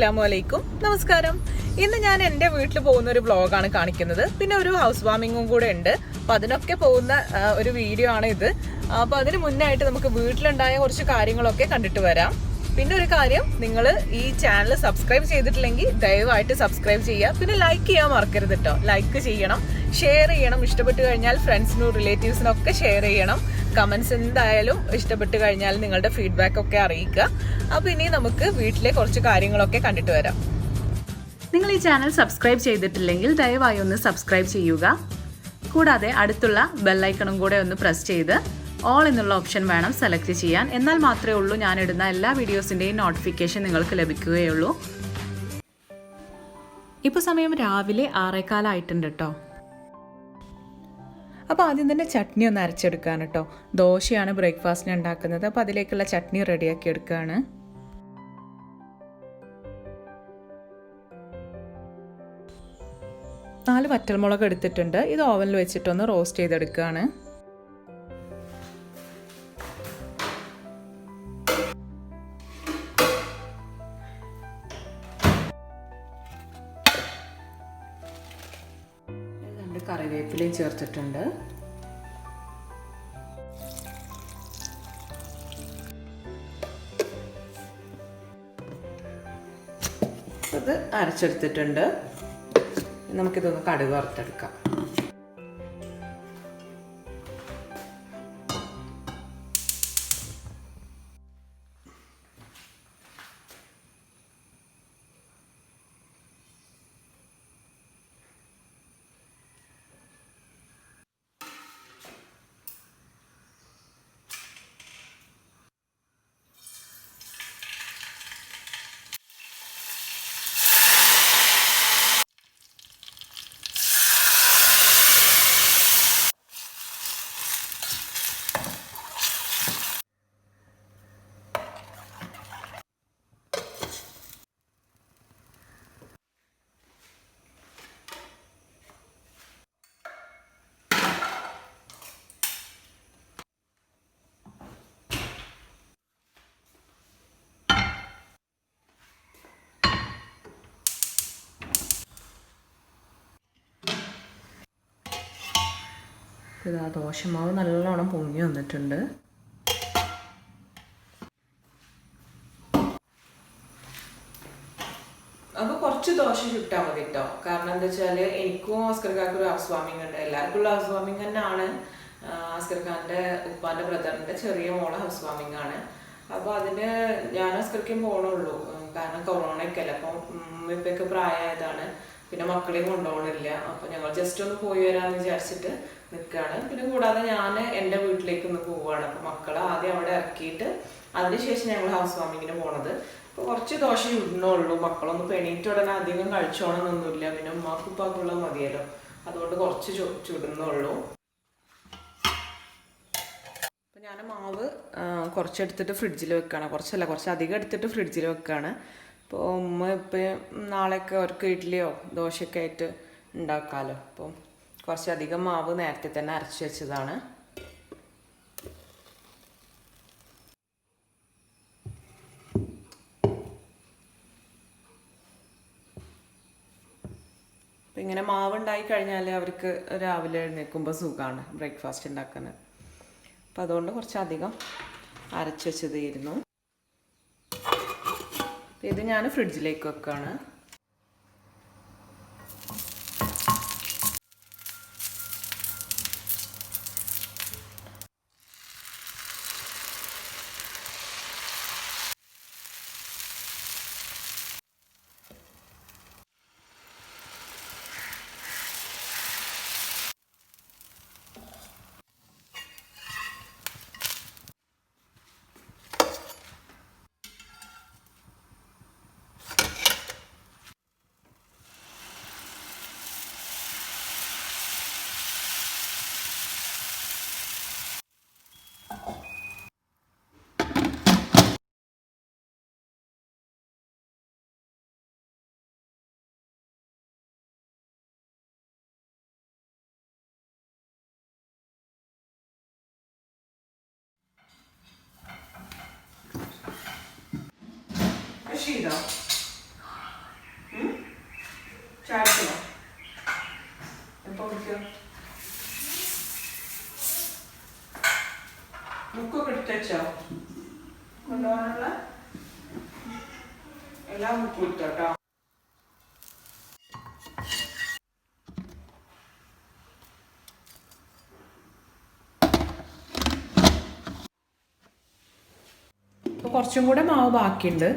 അസ്സലാമുഅലൈക്കും നമസ്കാരം. ഇന്ന് ഞാൻ എൻ്റെ വീട്ടിൽ പോകുന്ന ഒരു വ്ളോഗാണ് കാണിക്കുന്നത്. പിന്നെ ഒരു ഹൗസ് വാമിങ്ങും കൂടെ ഉണ്ട്. അപ്പോൾ അതിനൊക്കെ പോകുന്ന ഒരു വീഡിയോ ആണ് ഇത്. അപ്പോൾ അതിന് മുന്നായിട്ട് നമുക്ക് വീട്ടിലുണ്ടായ കുറച്ച് കാര്യങ്ങളൊക്കെ കണ്ടിട്ട് വരാം. പിന്നെ ഒരു കാര്യം, നിങ്ങൾ ഈ ചാനൽ സബ്സ്ക്രൈബ് ചെയ്തിട്ടില്ലെങ്കിൽ ദയവായിട്ട് സബ്സ്ക്രൈബ് ചെയ്യുക. പിന്നെ ലൈക്ക് ചെയ്യാൻ മറക്കരുത് കേട്ടോ. ലൈക്ക് ചെയ്യണം, ഷെയർ ചെയ്യണം. ഇഷ്ടപ്പെട്ട് കഴിഞ്ഞാൽ ഫ്രണ്ട്സിനും റിലേറ്റീവ്സിനൊക്കെ ഷെയർ ചെയ്യണം. കമൻസ് എന്തായാലും ഇഷ്ടപ്പെട്ട് കഴിഞ്ഞാൽ നിങ്ങളുടെ ഫീഡ്ബാക്ക് ഒക്കെ അറിയിക്കുക. അപ്പോൾ ഇനി നമുക്ക് വീട്ടിലെ കുറച്ച് കാര്യങ്ങളൊക്കെ കണ്ടിട്ട് വരാം. നിങ്ങൾ ഈ ചാനൽ സബ്സ്ക്രൈബ് ചെയ്തിട്ടില്ലെങ്കിൽ ദയവായി ഒന്ന് സബ്സ്ക്രൈബ് ചെയ്യുക. കൂടാതെ അടുത്തുള്ള ബെല്ലൈക്കണും കൂടെ ഒന്ന് പ്രസ് ചെയ്ത് ഓൾ എന്നുള്ള ഓപ്ഷൻ വേണം സെലക്ട് ചെയ്യാൻ. എന്നാൽ മാത്രമേ ഉള്ളൂ ഞാനിടുന്ന എല്ലാ വീഡിയോസിൻ്റെയും നോട്ടിഫിക്കേഷൻ നിങ്ങൾക്ക് ലഭിക്കുകയുള്ളൂ. ഇപ്പോൾ സമയം രാവിലെ 6:15 കേട്ടോ. അപ്പോൾ ആദ്യം തന്നെ ചട്നി ഒന്ന് അരച്ചെടുക്കാൻ കേട്ടോ. ദോശയാണ് ബ്രേക്ക്ഫാസ്റ്റിന് ഉണ്ടാക്കുന്നത്. അപ്പോൾ അതിലേക്കുള്ള ചട്നി റെഡിയാക്കി എടുക്കുകയാണ്. നാല് വറ്റൽമുളക് എടുത്തിട്ടുണ്ട്. ഇത് ഓവനിൽ വെച്ചിട്ടൊന്ന് റോസ്റ്റ് ചെയ്തെടുക്കുകയാണ്. കറിവേപ്പിലയും ചേർത്തിട്ടുണ്ട്. ഇത് അരച്ചെടുത്തിട്ടുണ്ട്. നമുക്കിതൊന്ന് കടുക് വറുത്തെടുക്കാം. ഇതാ ദോശമാവ് നല്ലോണം പൊങ്ങി വന്നിട്ടുണ്ട്. അപ്പോൾ കുറച്ച് ദോശ ചുട്ടാൽ മതി കേട്ടോ. കാരണം എന്താ വെച്ചാൽ എനിക്കും ആസ്കർക്കാർക്കും ഒരു ഹൗസ് വാമിംഗ് ഉണ്ട്. എല്ലാവർക്കും ഉള്ള ഹൗസ് വാമിംഗ് തന്നെയാണ്. ആസ്കർഖാൻ്റെ ഉപ്പാൻ്റെ ബ്രദറിൻ്റെ ചെറിയ മോളെ ഹൗസ് വാമിംഗ് ആണ്. അപ്പോൾ അതിന് ഞാൻ ആസ്കർക്കും പോകണുള്ളൂ. കാരണം കൊറോണയൊക്കെ അല്ലേ. അപ്പം ഇപ്പൊക്കെ പ്രായമായതാണ്. പിന്നെ മക്കളെയും കൊണ്ടുപോകണില്ല. അപ്പോൾ ഞങ്ങൾ ജസ്റ്റ് ഒന്ന് പോയി വരാമെന്ന് വിചാരിച്ചിട്ട് നിൽക്കുകയാണ്. പിന്നെ കൂടാതെ ഞാൻ എൻ്റെ വീട്ടിലേക്ക് ഒന്ന് പോവുകയാണ്. അപ്പോൾ മക്കളെ ആദ്യം അവിടെ ഇറക്കിയിട്ട് അതിനുശേഷം ഞങ്ങൾ ഹൗസ് വാമിങ്ങിന് പോണത്. അപ്പോൾ കുറച്ച് ദോശ ചുടണുള്ളൂ. മക്കളൊന്നും പെണീറ്റ് ഉടനെ അധികം കഴിച്ചോണമെന്നൊന്നുമില്ല. പിന്നെ ഉമ്മാക്കും ഉപ്പാക്കുള്ളത് മതിയല്ലോ. അതുകൊണ്ട് കുറച്ച് ചുടുന്നുള്ളൂ. അപ്പോൾ ഞാൻ മാവ് കുറച്ചെടുത്തിട്ട് ഫ്രിഡ്ജിൽ വെക്കുകയാണ്. കുറച്ച് അധികം എടുത്തിട്ട് ഫ്രിഡ്ജിൽ വെക്കുകയാണ്. അപ്പോൾ ഉമ്മ ഇപ്പം നാളെയൊക്കെ അവർക്ക് ഇഡ്ഡലിയോ ദോശയൊക്കെ ആയിട്ട് ഉണ്ടാക്കാമല്ലോ. അപ്പം കുറച്ചധികം മാവ് നേരത്തെ തന്നെ അരച്ച് വെച്ചതാണ്. അപ്പം ഇങ്ങനെ മാവ് ഉണ്ടായി കഴിഞ്ഞാൽ അവർക്ക് രാവിലെ എഴുന്നേൽക്കുമ്പോൾ സുഖമാണ് ബ്രേക്ക്ഫാസ്റ്റ് ഉണ്ടാക്കാൻ. അപ്പം അതുകൊണ്ട് കുറച്ചധികം അരച്ച് വെച്ചതായിരുന്നു. ഇത് ഞാൻ ഫ്രിഡ്ജിലേക്ക് വെക്കുകയാണ്. Rashida. ചായക്കണോ? എപ്പോൾ കുടിക്കുക? ബുക്കൊക്കെ എടുത്ത് വെച്ചോ? കൊണ്ടുപോകാനുള്ള എല്ലാം ബുക്കും എടുത്തോ കേട്ടോ. ഇപ്പോൾ കുറച്ചും കൂടെ മാവ് ബാക്കിയുണ്ട്.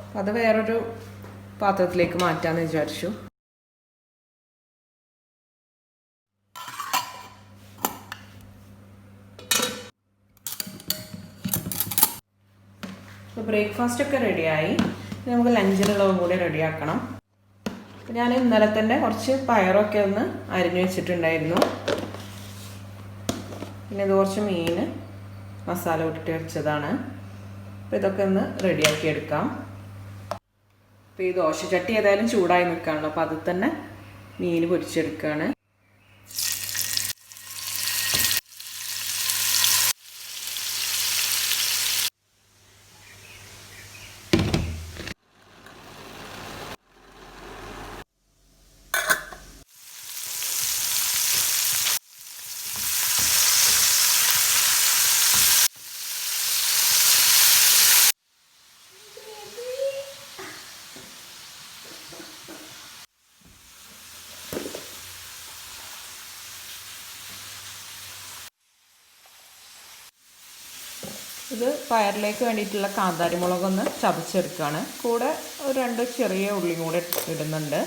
അപ്പോൾ അത് വേറൊരു പാത്രത്തിലേക്ക് മാറ്റാമെന്ന് വിചാരിച്ചു. അപ്പോൾ ബ്രേക്ക്ഫാസ്റ്റൊക്കെ റെഡിയായി. നമുക്ക് ലഞ്ചിനുള്ളതും കൂടി റെഡിയാക്കണം. അപ്പോൾ ഞാൻ ഇന്നലെ തന്നെ കുറച്ച് പയറൊക്കെ ഒന്ന് അരിഞ്ഞു വെച്ചിട്ടുണ്ടായിരുന്നു. പിന്നെ ഇത് കുറച്ച് മീൻ മസാല ഇട്ടിട്ട് വെച്ചതാണ്. അപ്പോൾ ഇതൊക്കെ ഒന്ന് റെഡിയാക്കി എടുക്കാം. അപ്പോൾ ഈ ദോശച്ചട്ടി ഏതായാലും ചൂടായി നിൽക്കുകയാണല്ലോ, അപ്പോൾ അതിൽ തന്നെ മീൻ പൊരിച്ചെടുക്കുകയാണ്. ഇത് പയറിലേക്ക് വേണ്ടിയിട്ടുള്ള കാന്താരിമുളകൊന്ന് ചതച്ചെടുക്കുകയാണ്. കൂടെ ഒരു 2 ചെറിയ ഉള്ളിയും കൂടെ ഇടുന്നുണ്ട്.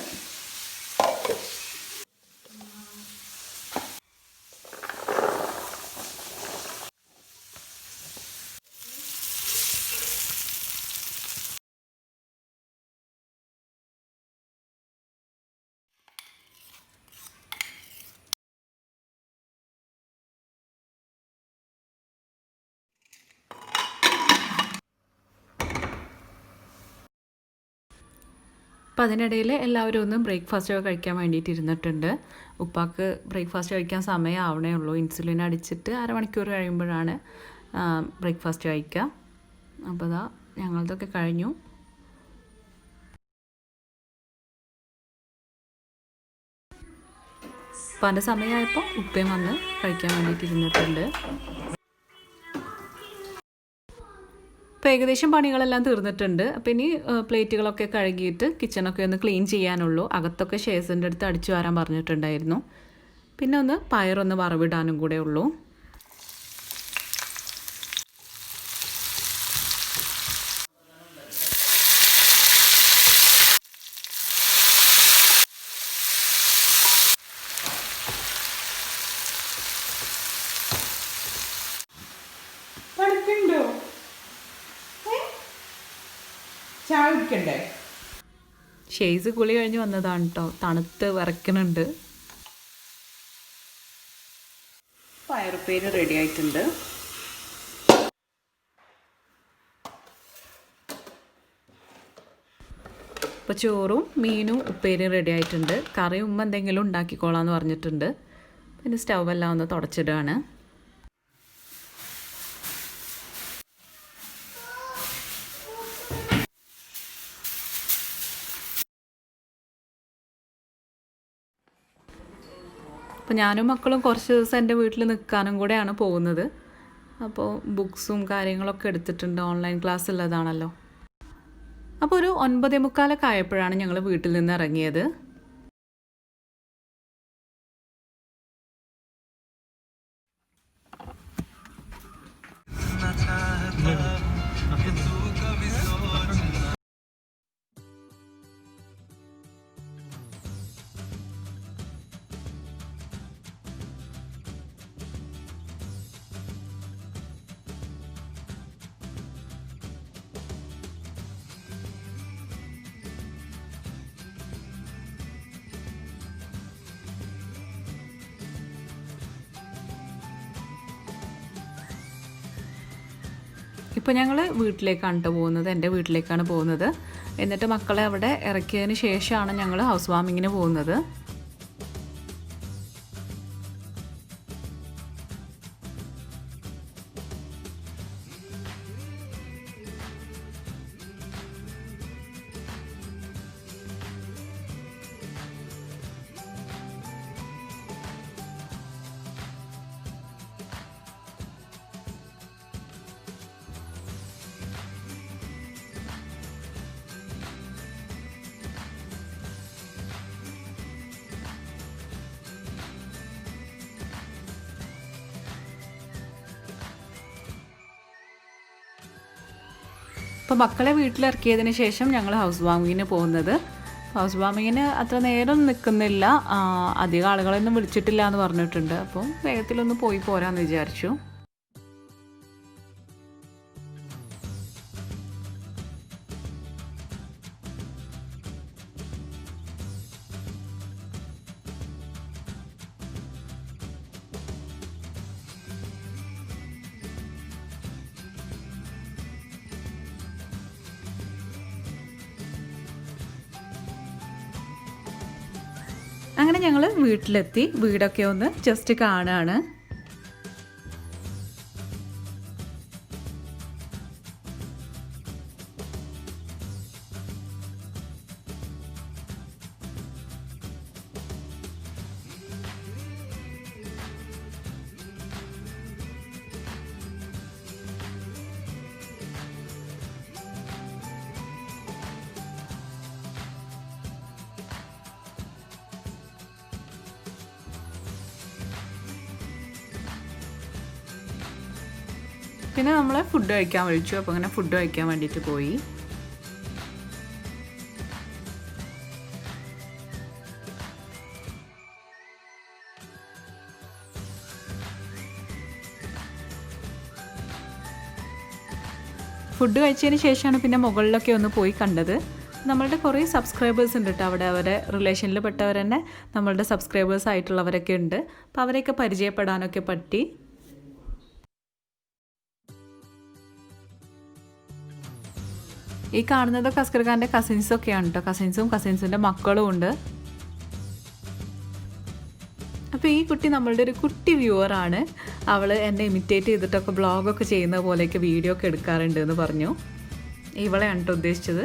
അപ്പോൾ അതിനിടയിൽ എല്ലാവരും ഒന്ന് ബ്രേക്ക്ഫാസ്റ്റ് ഒക്കെ കഴിക്കാൻ വേണ്ടിയിട്ട് ഇരുന്നിട്ടുണ്ട്. ഉപ്പാക്ക് ബ്രേക്ക്ഫാസ്റ്റ് കഴിക്കാൻ സമയം ആവണേ ഉള്ളൂ. ഇൻസുലിൻ അടിച്ചിട്ട് അരമണിക്കൂർ കഴിയുമ്പോഴാണ് ബ്രേക്ക്ഫാസ്റ്റ് കഴിക്കുക. അപ്പോൾ അതാ ഞങ്ങളതൊക്കെ കഴിഞ്ഞു. അപ്പോൾ അതിൻ്റെ സമയമായപ്പോൾ ഉപ്പയും വന്ന് കഴിക്കാൻ വേണ്ടിയിട്ട് ഇരുന്നിട്ടുണ്ട്. ഇപ്പോൾ ഏകദേശം പണികളെല്ലാം തീർന്നിട്ടുണ്ട്. അപ്പോൾ ഇനി പ്ലേറ്റുകളൊക്കെ കഴുകിയിട്ട് കിച്ചണൊക്കെ ഒന്ന് ക്ലീൻ ചെയ്യാനുള്ളൂ. അകത്തൊക്കെ ഷേസിൻ്റെ അടുത്ത് അടിച്ചു വരാൻ പറഞ്ഞിട്ടുണ്ടായിരുന്നു. പിന്നെ ഒന്ന് പയറൊന്ന് വറവിടാനും കൂടെ ഉള്ളൂ. ചായ കുടിക്കണ്ടേ? ഷെയ്സ് കുളി കഴിഞ്ഞ് വന്നതാണ് കേട്ടോ. തണുത്ത് വിറയ്ക്കുന്നുണ്ട്. പയറുപ്പേര് റെഡി ആയിട്ടുണ്ട്. ഇപ്പോൾ ചോറും മീനും ഉപ്പേരിയും റെഡി ആയിട്ടുണ്ട്. കറി ഉമ്മ എന്തെങ്കിലും ഉണ്ടാക്കിക്കോളാന്ന് പറഞ്ഞിട്ടുണ്ട്. പിന്നെ സ്റ്റൗവെല്ലാം ഒന്ന് തുടച്ചിടുകയാണ്. അപ്പോൾ ഞാനും മക്കളും കുറച്ച് ദിവസം എൻ്റെ വീട്ടിൽ നിൽക്കാനും കൂടെയാണ് പോകുന്നത്. അപ്പോൾ ബുക്സും കാര്യങ്ങളൊക്കെ എടുത്തിട്ടുണ്ട്. ഓൺലൈൻ ക്ലാസ് ഉള്ളതാണല്ലോ. അപ്പോൾ ഒരു 9:45 ആയപ്പോഴാണ് ഞങ്ങൾ വീട്ടിൽ നിന്ന് ഇറങ്ങിയത്. ഇപ്പോൾ ഞങ്ങൾ വീട്ടിലേക്കാണ് കേട്ടോ പോകുന്നത്. എൻ്റെ വീട്ടിലേക്കാണ് പോകുന്നത്. എന്നിട്ട് മക്കളെ അവിടെ ഇറക്കിയതിന് ശേഷമാണ് ഞങ്ങൾ ഹൗസ് വാമിങ്ങിന് പോകുന്നത്. അപ്പോൾ മക്കളെ വീട്ടിലിറക്കിയതിന് ശേഷം ഞങ്ങൾ ഹൗസ് വാമിങ്ങിന് പോകുന്നത്. ഹൗസ് വാമിങ്ങിന് അത്ര നേരം നിൽക്കുന്നില്ല, അധികം ആളുകളൊന്നും വിളിച്ചിട്ടില്ല എന്ന് പറഞ്ഞിട്ടുണ്ട്. അപ്പോൾ വേഗത്തിലൊന്ന് പോയി പോരാന്ന് വിചാരിച്ചു. അങ്ങനെ ഞങ്ങൾ വീട്ടിലെത്തി. വീടൊക്കെ ഒന്ന് ജസ്റ്റ് കാണുകയാണ്. പിന്നെ നമ്മൾ ഫുഡ് കഴിക്കാൻ വിളിച്ചു. അപ്പോൾ അങ്ങനെ ഫുഡ് കഴിക്കാൻ വേണ്ടിയിട്ട് പോയി. ഫുഡ് കഴിച്ചതിന് ശേഷമാണ് പിന്നെ മുകളിലൊക്കെ ഒന്ന് പോയി കണ്ടത്. നമ്മളുടെ കുറേ സബ്സ്ക്രൈബേഴ്സ് ഉണ്ട് കേട്ടോ അവിടെ. അവരെ റിലേഷനിൽ പെട്ടവർ തന്നെ നമ്മളുടെ സബ്സ്ക്രൈബേഴ്സ് ആയിട്ടുള്ളവരൊക്കെ ഉണ്ട്. അപ്പോൾ അവരെയൊക്കെ പരിചയപ്പെടാനൊക്കെ പറ്റി. ഈ കാണുന്നതൊക്കെ അസ്കർ ഖാൻ്റെ കസിൻസൊക്കെയാണ് കേട്ടോ. കസിൻസിൻ്റെ മക്കളും ഉണ്ട്. അപ്പോൾ ഈ കുട്ടി നമ്മളുടെ ഒരു കുട്ടി വ്യൂവറാണ്. അവൾ എന്നെ ഇമിറ്റേറ്റ് ചെയ്തിട്ടൊക്കെ വ്ളോഗൊക്കെ ചെയ്യുന്ന പോലെയൊക്കെ വീഡിയോ ഒക്കെ എടുക്കാറുണ്ട് എന്ന് പറഞ്ഞു. ഇവളെയാണ് കേട്ടോ ഉദ്ദേശിച്ചത്.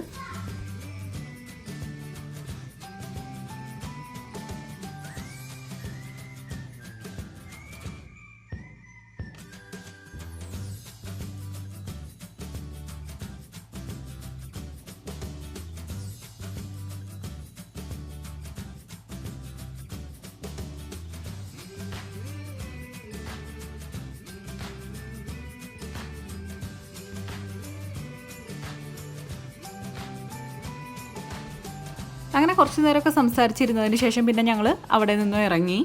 അങ്ങനെ കുറച്ച് നേരമൊക്കെ സംസാരിച്ചിരുന്നതിന് ശേഷം പിന്നെ ഞങ്ങൾ അവിടെ നിന്നും ഇറങ്ങി.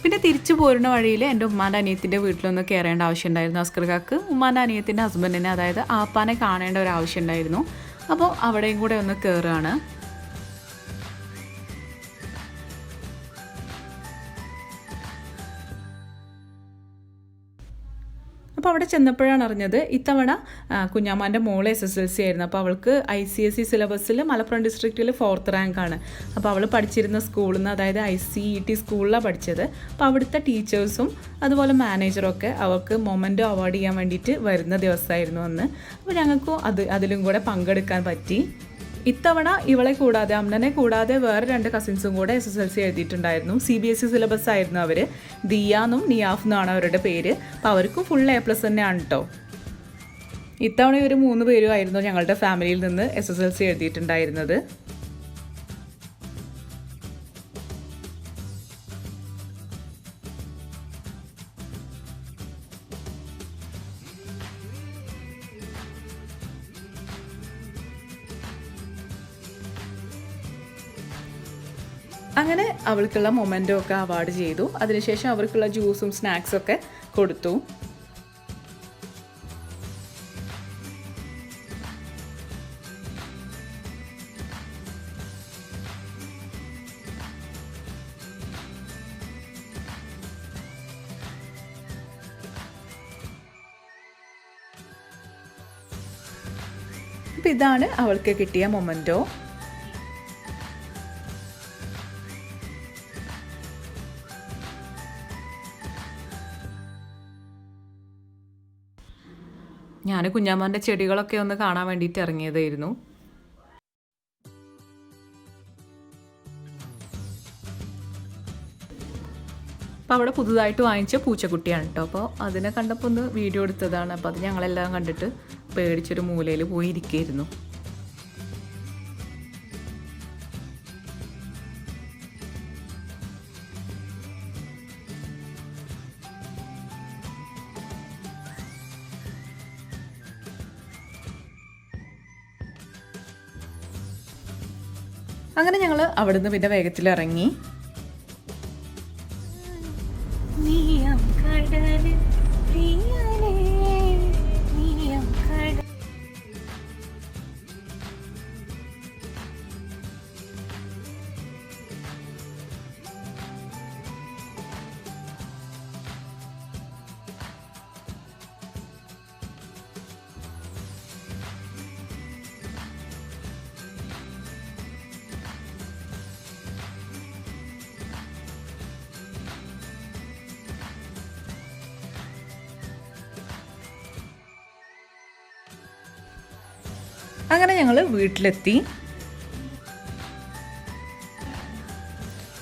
പിന്നെ തിരിച്ചു പോരുന്ന വഴിയിൽ എൻ്റെ ഉമ്മാൻ്റെ അനിയത്തിൻ്റെ വീട്ടിലൊന്ന് കയറേണ്ട ആവശ്യമുണ്ടായിരുന്നു അസ്കർ ഖാക്ക്. ഉമ്മാൻ്റെ അനിയത്തിൻ്റെ ഹസ്ബൻഡിനെ, അതായത് ആപ്പാനെ കാണേണ്ട ഒരു ആവശ്യം ഉണ്ടായിരുന്നു. അപ്പോൾ അവിടെയും കൂടെ ഒന്ന് കയറുകയാണ്. അപ്പോൾ അവിടെ ചെന്നപ്പോഴാണ് അറിഞ്ഞത് ഇത്തവണ കുഞ്ഞാമാൻ്റെ മോള് SSLC ആയിരുന്നു. അപ്പോൾ അവൾക്ക് ICSE സിലബസിൽ മലപ്പുറം ഡിസ്ട്രിക്റ്റിൽ 4th റാങ്കാണ്. അപ്പോൾ അവൾ പഠിച്ചിരുന്ന സ്കൂളിൽ നിന്ന്, അതായത് ICET സ്കൂളിലാണ് പഠിച്ചത്. അപ്പോൾ അവിടുത്തെ ടീച്ചേഴ്സും അതുപോലെ മാനേജറൊക്കെ അവൾക്ക് മൊമെൻറ്റോ അവാർഡ് ചെയ്യാൻ വേണ്ടിയിട്ട് വരുന്ന ദിവസമായിരുന്നു അന്ന്. അപ്പോൾ ഞങ്ങൾക്കും അതിലും കൂടെ പങ്കെടുക്കാൻ പറ്റി. ഇത്തവണ ഇവളെ കൂടാതെ, അമ്നനെ കൂടാതെ വേറെ 2 കസിൻസും കൂടെ SSLC എഴുതിയിട്ടുണ്ടായിരുന്നു. CBSE സിലബസ് ആയിരുന്നു അവർ. ദിയാന്നും നിയാഫ് എന്നാണ് അവരുടെ പേര്. അപ്പോൾ അവർക്കും ഫുൾ A+ തന്നെയാണ് കേട്ടോ. ഇത്തവണ ഇവർ 3 പേരുമായിരുന്നു ഞങ്ങളുടെ ഫാമിലിയിൽ നിന്ന് SSLC എഴുതിയിട്ടുണ്ടായിരുന്നത്. അങ്ങനെ അവൾക്കുള്ള മൊമെൻറ്റോ ഒക്കെ അവാർഡ് ചെയ്തു. അതിനുശേഷം അവർക്കുള്ള ജ്യൂസും സ്നാക്സൊക്കെ കൊടുത്തു. അപ്പം ഇതാണ് അവൾക്ക് കിട്ടിയ മൊമെൻറ്റോ. ഞാൻ കുഞ്ഞാമാൻ്റെ ചെടികളൊക്കെ ഒന്ന് കാണാൻ വേണ്ടിയിട്ട് ഇറങ്ങിയതായിരുന്നു. അപ്പോൾ അവിടെ പുതുതായിട്ട് വാങ്ങിച്ച പൂച്ചക്കുട്ടിയാണ് കേട്ടോ. അപ്പോൾ അതിനെ കണ്ടപ്പോൾ ഒന്ന് വീഡിയോ എടുത്തതാണ്. അപ്പോൾ അത് ഞങ്ങളെല്ലാം കണ്ടിട്ട് പേടിച്ചൊരു മൂലയിൽ പോയി ഇരിക്കുകയായിരുന്നു. അങ്ങനെ ഞങ്ങൾ അവിടുന്ന് പിന്നെ വേഗത്തിൽ ഇറങ്ങി. അങ്ങനെ ഞങ്ങൾ വീട്ടിലെത്തി.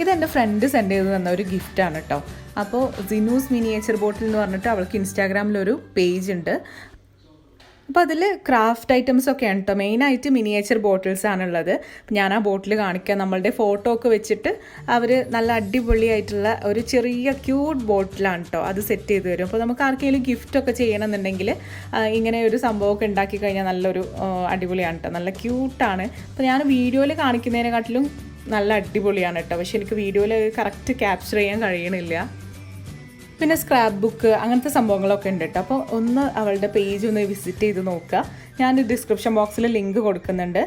ഇതെൻ്റെ ഫ്രണ്ട് സെൻഡ് ചെയ്ത് തന്ന ഒരു ഗിഫ്റ്റാണ് കേട്ടോ. അപ്പോൾ സിനൂസ് മിനിയേച്ചർ ബോട്ടിൽ എന്ന് പറഞ്ഞിട്ട് അവൾക്ക് ഇൻസ്റ്റാഗ്രാമിലൊരു പേജ് ഉണ്ട്. അപ്പോൾ അതിൽ ക്രാഫ്റ്റ് ഐറ്റംസ് ഒക്കെയാണ് കേട്ടോ. മെയിനായിട്ട് മിനിയേച്ചർ ബോട്ടിൽസ് ആണുള്ളത്. ഞാൻ ആ ബോട്ടിൽ കാണിക്കാം. നമ്മളുടെ ഫോട്ടോ ഒക്കെ വെച്ചിട്ട് അവർ നല്ല അടിപൊളിയായിട്ടുള്ള ഒരു ചെറിയ ക്യൂട്ട് ബോട്ടിലാണ് കേട്ടോ അത് സെറ്റ് ചെയ്ത് തരും. അപ്പോൾ നമുക്ക് ആർക്കെങ്കിലും ഗിഫ്റ്റൊക്കെ ചെയ്യണമെന്നുണ്ടെങ്കിൽ ഇങ്ങനെ ഒരു സംഭവമൊക്കെ ഉണ്ടാക്കി കഴിഞ്ഞാൽ നല്ലൊരു അടിപൊളിയാണ് കേട്ടോ. നല്ല ക്യൂട്ടാണ്. അപ്പോൾ ഞാൻ വീഡിയോയിൽ കാണിക്കുന്നതിനെക്കാട്ടിലും നല്ല അടിപൊളിയാണ് കേട്ടോ. പക്ഷെ എനിക്ക് വീഡിയോയിൽ കറക്റ്റ് ക്യാപ്ചർ ചെയ്യാൻ കഴിയണില്ല. പിന്നെ സ്ക്രാപ്പ് ബുക്ക് അങ്ങനത്തെ സംഭവങ്ങളൊക്കെ ഉണ്ട് കേട്ടോ. അപ്പോൾ ഒന്ന് അവളുടെ പേജ് ഒന്ന് വിസിറ്റ് ചെയ്ത് നോക്കുക. ഞാൻ ഡിസ്ക്രിപ്ഷൻ ബോക്സിൽ ലിങ്ക് കൊടുക്കുന്നുണ്ട്.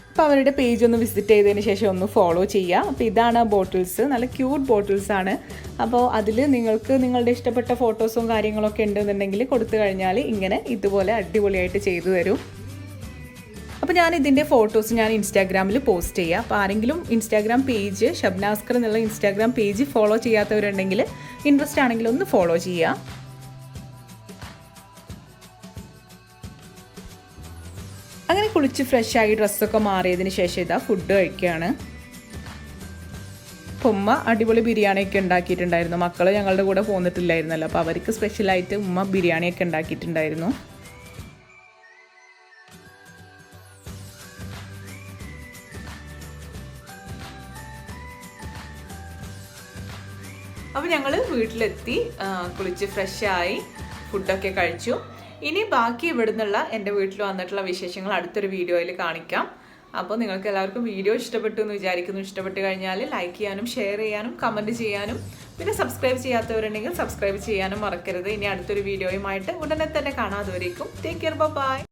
അപ്പോൾ അവരുടെ പേജ് ഒന്ന് വിസിറ്റ് ചെയ്തതിന് ശേഷം ഒന്ന് ഫോളോ ചെയ്യുക. അപ്പോൾ ഇതാണ് ബോട്ടിൽസ്. നല്ല ക്യൂട്ട് ബോട്ടിൽസാണ്. അപ്പോൾ അതിൽ നിങ്ങൾക്ക് നിങ്ങളുടെ ഇഷ്ടപ്പെട്ട ഫോട്ടോസും കാര്യങ്ങളൊക്കെ ഉണ്ടെന്നുണ്ടെങ്കിൽ കൊടുത്തു കഴിഞ്ഞാൽ ഇങ്ങനെ ഇതുപോലെ അടിപൊളിയായിട്ട് ചെയ്തു തരും. അപ്പോൾ ഞാൻ ഇതിൻ്റെ ഫോട്ടോസ് ഞാൻ ഇൻസ്റ്റാഗ്രാമിൽ പോസ്റ്റ് ചെയ്യാം. അപ്പോൾ ആരെങ്കിലും ഇൻസ്റ്റാഗ്രാം പേജ് ഷബ്ന ഹസ്കർ എന്നുള്ള ഇൻസ്റ്റാഗ്രാം പേജ് ഫോളോ ചെയ്യാത്തവരുണ്ടെങ്കിൽ ഇൻട്രസ്റ്റ് ആണെങ്കിൽ ഒന്ന് ഫോളോ ചെയ്യുക. അങ്ങനെ കുളിച്ച് ഫ്രഷായി ഡ്രസ്സൊക്കെ മാറിയതിന് ശേഷം ഇതാ ഫുഡ് കഴിക്കുകയാണ്. അപ്പോൾ ഉമ്മ അടിപൊളി ബിരിയാണിയൊക്കെ ഉണ്ടാക്കിയിട്ടുണ്ടായിരുന്നു. മക്കൾ ഞങ്ങളുടെ കൂടെ പോന്നിട്ടില്ലായിരുന്നല്ലോ. അപ്പോൾ അവർക്ക് സ്പെഷ്യലായിട്ട് ഉമ്മ ബിരിയാണിയൊക്കെ ഉണ്ടാക്കിയിട്ടുണ്ടായിരുന്നു. അപ്പോൾ ഞങ്ങൾ വീട്ടിലെത്തി, കുളിച്ച് ഫ്രഷായി ഫുഡൊക്കെ കഴിച്ചു. ഇനി ബാക്കി ഇവിടെ നിന്നുള്ള എൻ്റെ വീട്ടിൽ വന്നിട്ടുള്ള വിശേഷങ്ങൾ അടുത്തൊരു വീഡിയോയിൽ കാണിക്കാം. അപ്പോൾ നിങ്ങൾക്ക് എല്ലാവർക്കും വീഡിയോ ഇഷ്ടപ്പെട്ടു എന്ന് വിചാരിക്കുന്നു. ഇഷ്ടപ്പെട്ട് കഴിഞ്ഞാൽ ലൈക്ക് ചെയ്യാനും ഷെയർ ചെയ്യാനും കമൻറ്റ് ചെയ്യാനും പിന്നെ സബ്സ്ക്രൈബ് ചെയ്യാത്തവരുണ്ടെങ്കിൽ സബ്സ്ക്രൈബ് ചെയ്യാനും മറക്കരുത്. ഇനി അടുത്തൊരു വീഡിയോയുമായിട്ട് ഉടനെ തന്നെ കാണാം. അതുവരേക്കും ടേക്ക് കെയർ, ബൈ.